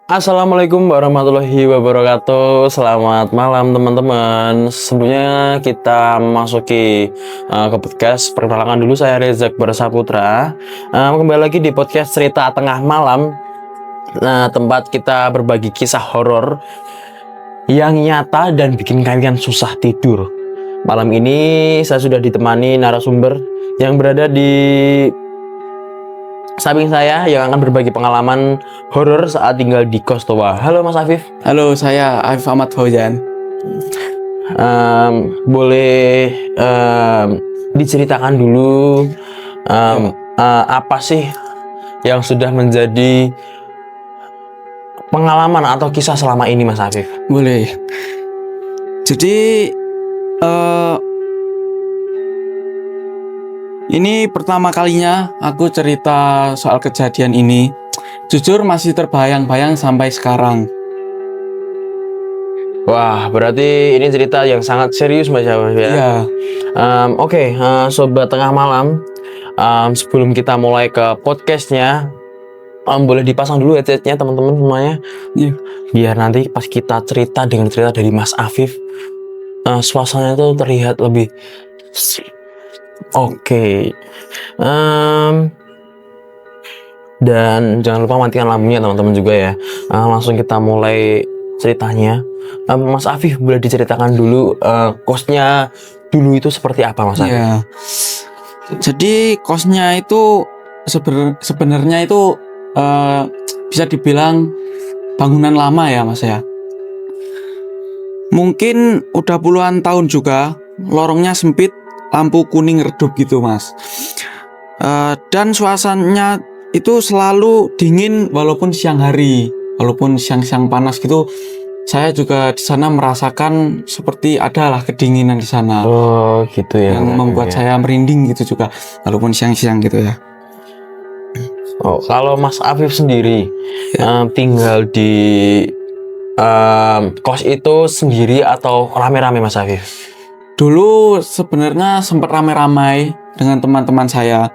Assalamualaikum warahmatullahi wabarakatuh. Selamat malam teman-teman. Sebelumnya kita memasuki ke podcast, perkenalkan dulu, saya Reza Bersaputra. Kembali lagi di podcast Cerita Tengah Malam. Tempat kita berbagi kisah horor yang nyata dan bikin kalian susah tidur. Malam ini saya sudah ditemani narasumber yang berada di samping saya yang akan berbagi pengalaman horor saat tinggal di kos tua. Halo Mas Afif. Halo, saya Afif Ahmad Fauzan. Boleh diceritakan dulu apa sih yang sudah menjadi pengalaman atau kisah selama ini, Mas Afif? Boleh. Jadi ini pertama kalinya aku cerita soal kejadian ini. Jujur masih terbayang-bayang sampai sekarang. Wah, berarti ini cerita yang sangat serius, Mas Afif ya? Iya. Oke, Sobat Tengah Malam, sebelum kita mulai ke podcastnya, boleh dipasang dulu headsetnya teman-teman semuanya. Iya. Biar nanti pas kita cerita dengan cerita dari Mas Afif, suasananya itu terlihat lebih oke. Dan jangan lupa matikan lampunya teman-teman juga ya. Langsung kita mulai ceritanya. Mas Afif, boleh diceritakan dulu kosnya dulu itu seperti apa, Mas Afif? Iya. Jadi kosnya itu sebenarnya itu bisa dibilang bangunan lama ya, Mas ya. Mungkin udah puluhan tahun juga. Lorongnya sempit, lampu kuning redup gitu, Mas. Dan suasananya itu selalu dingin walaupun siang hari, walaupun siang-siang panas gitu. Saya juga di sana merasakan seperti adalah kedinginan di sana. Oh, gitu ya. Yang membuat saya merinding gitu juga, walaupun siang-siang gitu ya. Oh, kalau Mas Afif sendiri tinggal di kos itu sendiri atau rame-rame, Mas Afif? Dulu sebenarnya sempat ramai-ramai dengan teman-teman saya.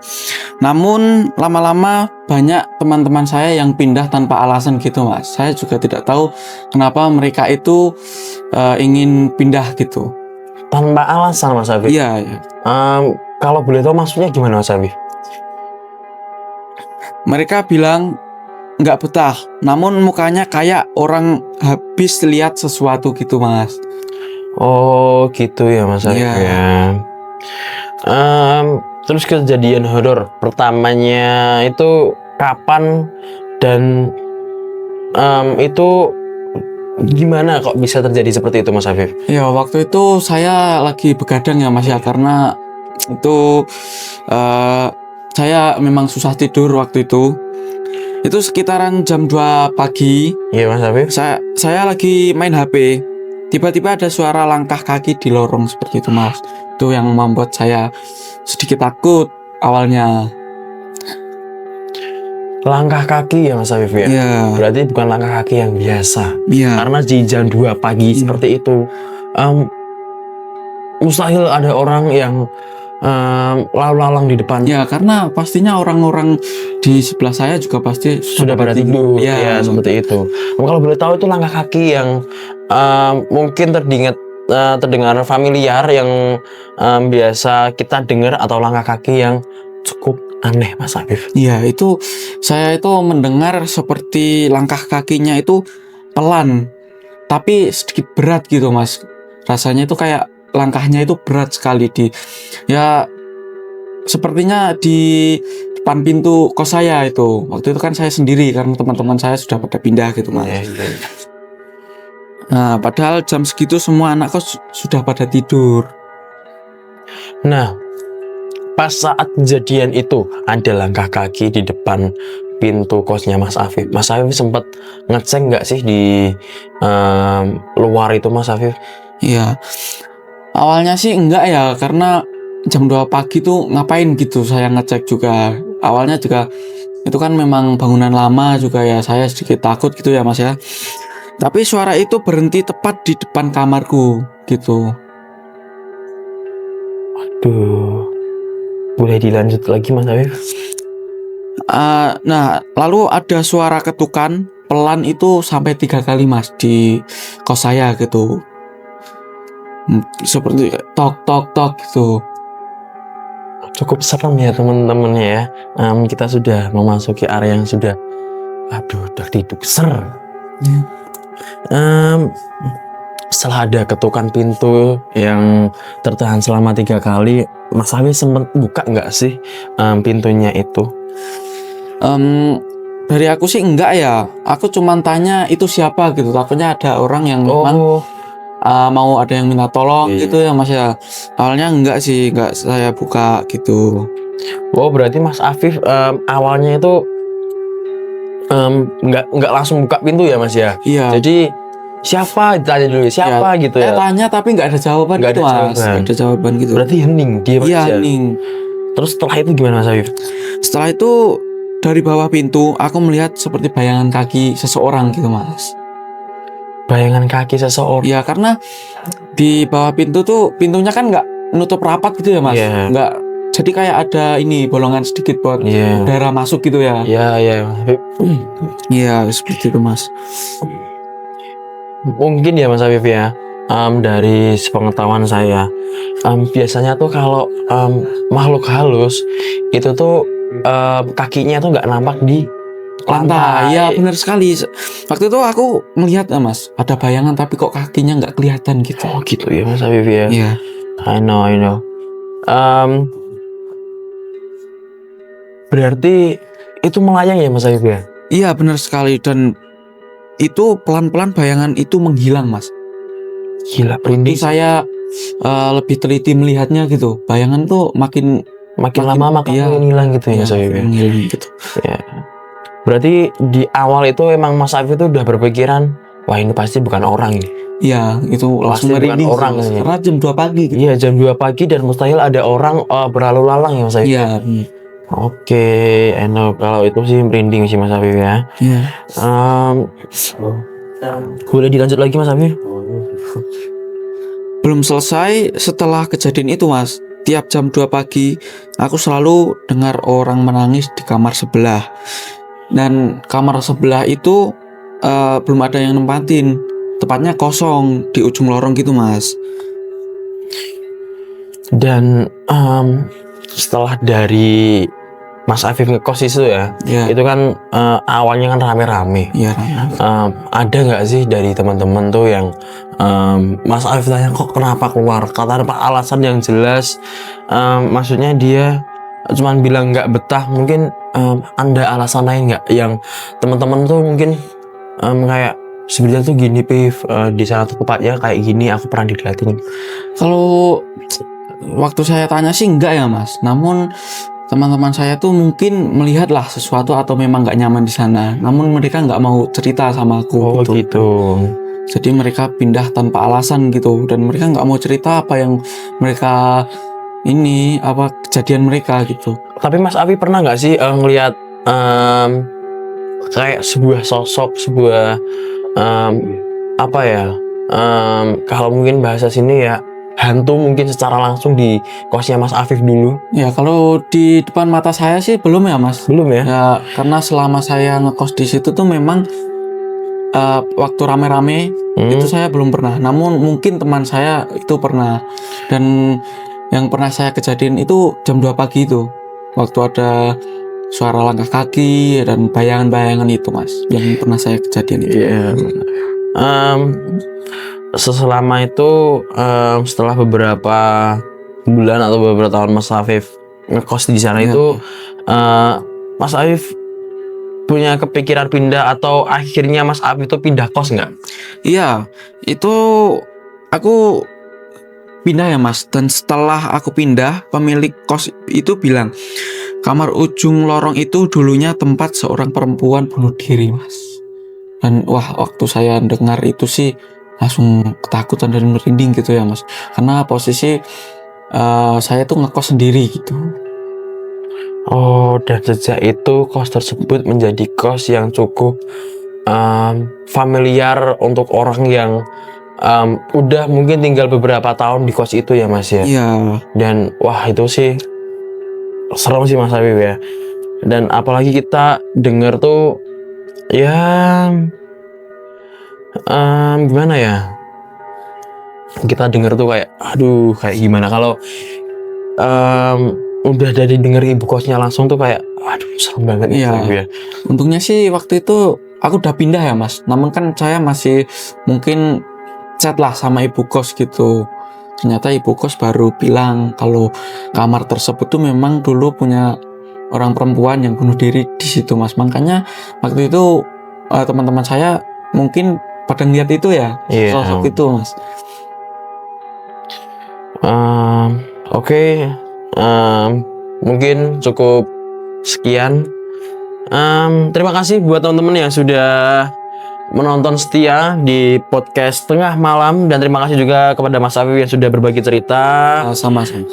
Namun lama-lama banyak teman-teman saya yang pindah tanpa alasan gitu, Mas. Saya juga tidak tahu kenapa mereka itu ingin pindah gitu. Tanpa alasan, Mas Afif? Iya, iya. Kalau boleh tahu maksudnya gimana, Mas Afif? Mereka bilang nggak betah, namun mukanya kayak orang habis lihat sesuatu gitu, Mas. Oh, gitu ya, Mas Afif Iya. ya. Terus kejadian horor pertamanya itu kapan dan itu gimana kok bisa terjadi seperti itu, Mas Afif? Ya, waktu itu saya lagi begadang ya, Mas ya, karena itu saya memang susah tidur waktu itu. Itu sekitaran jam 2 pagi. Iya, Mas Afif. Saya lagi main HP. Tiba-tiba ada suara langkah kaki di lorong seperti itu, Mas. Itu yang membuat saya sedikit takut awalnya. Langkah kaki ya, Mas Afif ya? Iya. Berarti bukan langkah kaki yang biasa. Iya. Karena di jam 2 pagi seperti itu, mustahil ada orang yang lalu-lalang di depan. Ya, karena pastinya orang-orang di sebelah saya juga pasti Sudah pada tidur. Ya, seperti itu. Kalau boleh tahu itu langkah kaki yang mungkin terdengar familiar, yang biasa kita dengar, atau langkah kaki yang cukup aneh, Mas Afif? Iya, itu saya itu mendengar seperti langkah kakinya itu pelan, tapi sedikit berat gitu, Mas. Rasanya itu kayak langkahnya itu berat sekali sepertinya di depan pintu kos saya itu. Waktu itu kan saya sendiri karena teman-teman saya sudah pada pindah gitu, Mas. Nah, padahal jam segitu semua anak kos sudah pada tidur. Nah, pas saat kejadian itu ada langkah kaki di depan pintu kosnya Mas Afif. Mas Afif sempat ngecek nggak sih di luar itu Mas Afif? Iya. Awalnya sih enggak ya, karena jam 2 pagi tuh ngapain gitu saya ngecek juga. Awalnya juga itu kan memang bangunan lama juga ya, saya sedikit takut gitu ya Mas ya. Tapi suara itu berhenti tepat di depan kamarku gitu. Aduh, boleh dilanjut lagi Mas Afif? Nah, lalu ada suara ketukan pelan itu sampai 3 kali Mas di kos saya gitu. Seperti tok tok tok gitu. Cukup serem ya teman-teman ya. Kita sudah memasuki area yang sudah, aduh, deg ser. Setelah ada ketukan pintu yang tertahan selama 3 kali, Mas Afif sempat buka nggak sih pintunya itu? Dari aku sih enggak ya. Aku cuman tanya itu siapa gitu. Takutnya ada orang yang memang mau ada yang minta tolong gitu ya Mas ya. Awalnya enggak sih, enggak saya buka gitu. Oh, berarti Mas Afif awalnya itu nggak langsung buka pintu ya Mas ya? Iya. Jadi siapa ditanya dulu siapa gitu ya? Saya tanya tapi nggak ada jawaban Nggak gitu ada Mas. jawaban. Nggak ada jawaban gitu. Berarti hening dia Mas Iya, ya? hening. Terus setelah itu gimana Mas Afif? Setelah itu dari bawah pintu aku melihat seperti bayangan kaki seseorang gitu Mas. Bayangan kaki seseorang. Ya karena di bawah pintu tuh pintunya kan nggak nutup rapat gitu ya Mas. Iya. Nggak, jadi kayak ada ini bolongan sedikit buat Iya. udara masuk gitu ya. Iya. Iya seperti itu Mas. Mungkin ya Mas Afif ya, dari sepengetahuan saya, biasanya tuh kalau makhluk halus itu tuh kakinya tuh nggak nampak di Lantai. Ya benar sekali. Waktu itu aku melihat Mas ada bayangan tapi kok kakinya nggak kelihatan gitu. Oh gitu ya Mas Afif ya. Iya. I know. Berarti itu melayang ya Mas Afif ya? Iya benar sekali, dan itu pelan-pelan bayangan itu menghilang Mas. Gila, Jadi merinding. saya lebih teliti melihatnya gitu. Bayangan tuh makin lama makin iya, hilang gitu ya iya, Mas Afif ya? menghilang gitu. Ya. Berarti di awal itu emang Mas Afif itu udah berpikiran, wah ini pasti bukan orang ini. Iya, itu Pasti langsung bukan merinding orang sih, ini. karena jam 2 pagi gitu. Iya, jam 2 pagi dan mustahil ada orang berlalu lalang ya Mas Afif. Iya. Oke, enak. Kalau itu sih merinding sih Mas Afif ya. Iya. Boleh dilanjut lagi Mas Afif? Belum selesai setelah kejadian itu Mas. Tiap jam 2 pagi aku selalu dengar orang menangis di kamar sebelah. Dan kamar sebelah itu belum ada yang nempatin. Tepatnya kosong di ujung lorong gitu Mas. Dan setelah dari Mas Afif ngekos itu ya, Iya. itu kan awalnya kan rame-rame. Iya. Ada nggak sih dari teman-teman tuh yang Mas Afif tanya kok kenapa keluar? Tanpa alasan yang jelas. Maksudnya dia cuman bilang nggak betah. Mungkin ada alasan lain nggak yang teman-teman tuh mungkin kayak sebenarnya tuh gini Pif, di sana tuh tempatnya kayak gini, aku pernah dilihatin. Kalau waktu saya tanya sih enggak ya Mas. Namun teman-teman saya tuh mungkin melihatlah sesuatu atau memang nggak nyaman di sana. Namun mereka nggak mau cerita sama aku gitu. Jadi mereka pindah tanpa alasan gitu, dan mereka nggak mau cerita apa yang mereka kejadian mereka gitu. Tapi Mas Afif pernah nggak sih ngelihat kayak sebuah sosok, sebuah kalau mungkin bahasa sini ya hantu mungkin secara langsung di kosnya Mas Afif dulu? Ya kalau di depan mata saya sih belum ya Mas. Belum ya? Ya karena selama saya ngekos di situ tuh memang waktu rame-rame itu saya belum pernah. Namun mungkin teman saya itu pernah. Dan yang pernah saya kejadian itu jam 2 pagi itu. Waktu ada suara langkah kaki dan bayangan-bayangan itu Mas, yang pernah saya kejadian itu. Iya. Selama itu setelah beberapa bulan atau beberapa tahun Mas Afif ngekos di sana itu Mas Afif punya kepikiran pindah atau akhirnya Mas Afif itu pindah kos nggak? Iya, itu aku pindah ya Mas. Dan setelah aku pindah, pemilik kos itu bilang kamar ujung lorong itu dulunya tempat seorang perempuan bunuh diri, Mas. Dan wah, waktu saya dengar itu sih langsung ketakutan dan merinding gitu ya, Mas. Karena posisi saya tuh ngekos sendiri gitu. Oh, dan sejak itu kos tersebut menjadi kos yang cukup familiar untuk orang yang udah mungkin tinggal beberapa tahun di kos itu ya Mas ya. Iya. Dan wah itu sih serem sih Mas Habib ya. Dan apalagi kita denger tuh ya gimana ya? Kita denger tuh kayak aduh kayak gimana kalau udah dari denger ibu kosnya langsung tuh kayak aduh serem banget nih Iya. Mas Habib ya. Untungnya sih waktu itu aku udah pindah ya, Mas. Namun kan saya masih mungkin chat lah sama ibu kos gitu. Ternyata ibu kos baru bilang kalau kamar tersebut tuh memang dulu punya orang perempuan yang bunuh diri di situ, Mas. Makanya waktu itu teman-teman saya mungkin pada ngeliat itu ya, Iya. sosok itu, Mas. Oke, mungkin cukup sekian. Terima kasih buat teman-teman yang sudah menonton setia di podcast Tengah Malam, dan terima kasih juga kepada Mas Afif yang sudah berbagi cerita. Sama-sama.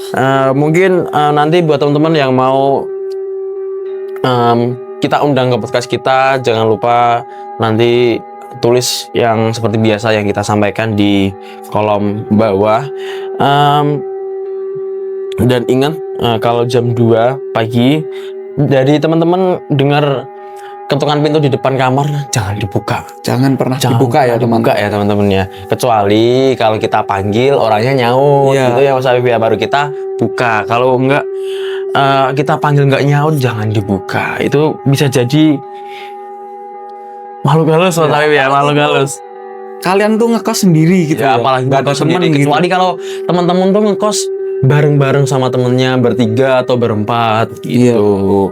Mungkin nanti buat teman-teman yang mau kita undang ke podcast kita, jangan lupa nanti tulis yang seperti biasa yang kita sampaikan di kolom bawah. Dan ingat kalau jam 2 pagi dari teman-teman dengar ketukan pintu di depan kamar, jangan dibuka. Jangan pernah dibuka ya, dibuka ya teman-teman ya. Kecuali kalau kita panggil orangnya nyaut, Iya. gitu ya Mas Habib ya, baru kita buka. Kalau enggak kita panggil enggak nyaut, jangan dibuka. Itu bisa jadi makhluk halus Mas Habib ya, makhluk halus. Kalian tuh ngekos sendiri gitu Ya, ya. apalagi Nggak ada ngekos teman sendiri. gitu. Kecuali kalau teman-teman tuh ngekos bareng-bareng sama temennya bertiga atau berempat gitu.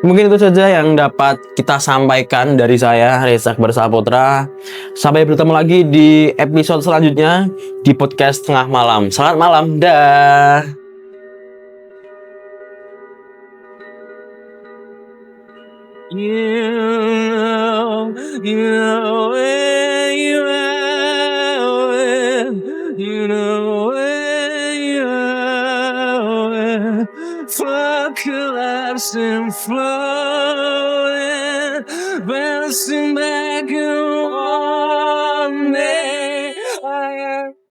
Mungkin itu saja yang dapat kita sampaikan dari saya Rezak Bersaputra. Sampai bertemu lagi di episode selanjutnya di podcast Tengah Malam. Selamat malam, dah. And flowing, bouncing back and forth.